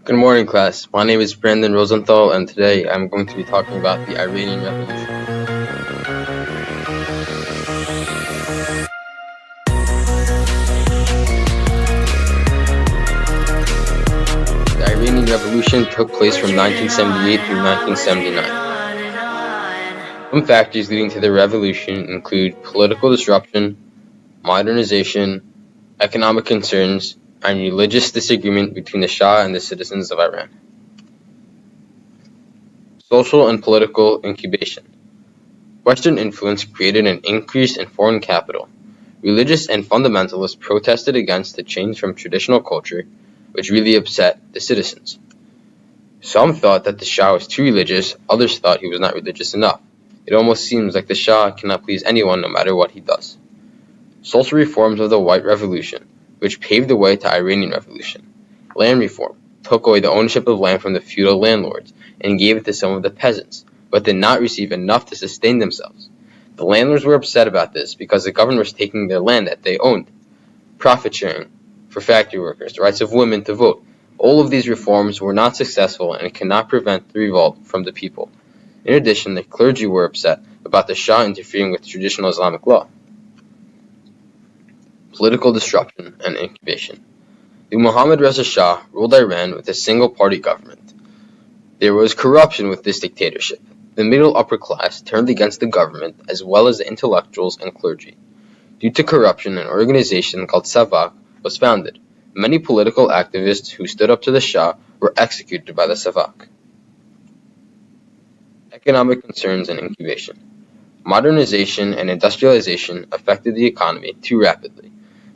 Good morning, class. My name is Brandon Rosenthal, and today I'm going to be talking about the Iranian Revolution. The Iranian Revolution took place from 1978 through 1979. Some factors leading to the revolution include political disruption, modernization, economic concerns, and religious disagreement between the Shah and the citizens of Iran. Social and political incubation. Western influence created an increase in foreign capital. Religious and fundamentalists protested against the change from traditional culture, which really upset the citizens. Some thought that the Shah was too religious, others thought he was not religious enough. It almost seems like the Shah cannot please anyone no matter what he does. Social reforms of the White Revolution, which paved the way to Iranian Revolution. Land reform took away the ownership of land from the feudal landlords and gave it to some of the peasants, but did not receive enough to sustain themselves. The landlords were upset about this because the government was taking their land that they owned. Profit sharing for factory workers, the rights of women to vote. All of these reforms were not successful and cannot prevent the revolt from the people. In addition, the clergy were upset about the Shah interfering with traditional Islamic law. Political disruption and incubation. The Mohammad Reza Shah ruled Iran with a single-party government. There was corruption with this dictatorship. The middle upper class turned against the government as well as the intellectuals and clergy. Due to corruption, an organization called Savak was founded. Many political activists who stood up to the Shah were executed by the Savak. Economic concerns and incubation. Modernization and industrialization affected the economy too rapidly.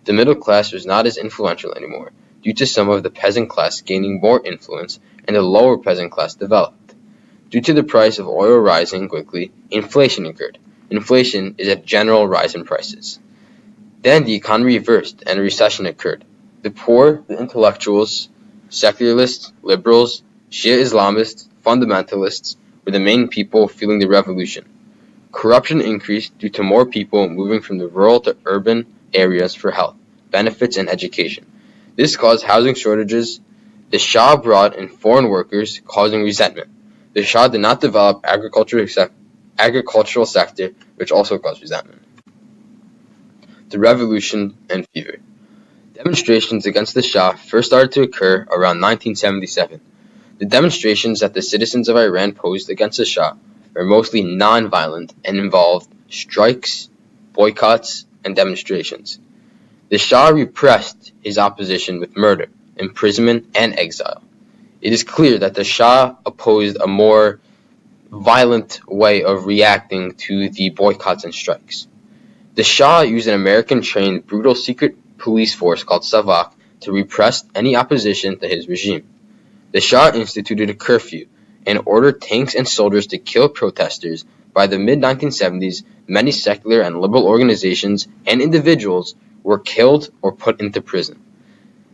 The middle class was not as influential anymore, due to some of the peasant class gaining more influence and the lower peasant class developed. Due to the price of oil rising quickly, inflation occurred. Inflation is a general rise in prices. Then the economy reversed and a recession occurred. The poor, the intellectuals, secularists, liberals, Shia Islamists, fundamentalists were the main people fueling the revolution. Corruption increased due to more people moving from the rural to urban areas for health, benefits, and education. This caused housing shortages. The Shah brought in foreign workers, causing resentment. The Shah did not develop agricultural sector, which also caused resentment. The revolution and fever. Demonstrations against the Shah first started to occur around 1977. The demonstrations that the citizens of Iran posed against the Shah were mostly non-violent and involved strikes, boycotts, and demonstrations. The Shah repressed his opposition with murder, imprisonment, and exile. It is clear that the Shah opposed a more violent way of reacting to the boycotts and strikes. The Shah used an American-trained brutal secret police force called Savak to repress any opposition to his regime. The Shah instituted a curfew and ordered tanks and soldiers to kill protesters. By the mid-1970s, many secular and liberal organizations and individuals were killed or put into prison.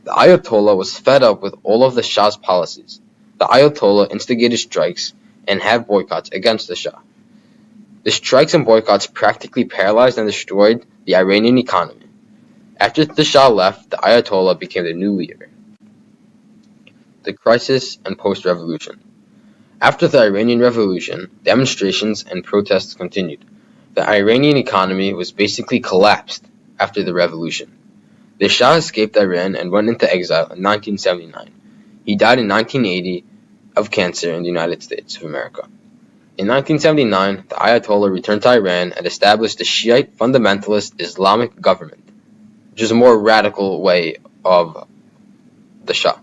The Ayatollah was fed up with all of the Shah's policies. The Ayatollah instigated strikes and had boycotts against the Shah. The strikes and boycotts practically paralyzed and destroyed the Iranian economy. After the Shah left, the Ayatollah became the new leader. The crisis and post-revolution. After the Iranian Revolution, demonstrations and protests continued. The Iranian economy was basically collapsed after the revolution. The Shah escaped Iran and went into exile in 1979. He died in 1980 of cancer in the United States of America. In 1979, the Ayatollah returned to Iran and established the Shiite fundamentalist Islamic government, which is a more radical way of the Shah.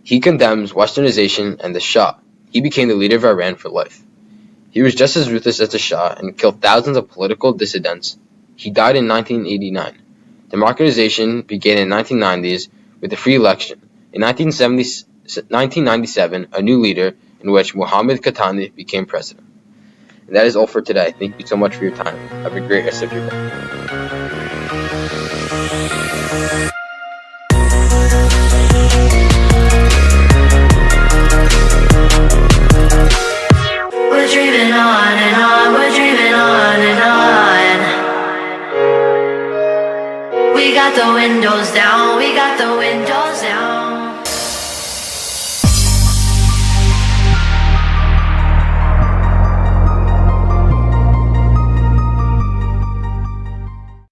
He condemns westernization and the Shah. He became the leader of Iran for life. He was just as ruthless as the Shah and killed thousands of political dissidents. He died in 1989. Democratization began in the 1990s with a free election. In 1997, a new leader in which Mohammad Khatami became president. And that is all for today. Thank you so much for your time. Have a great rest of your day. We're dreaming on and on, we're dreaming on and on. We got the windows down.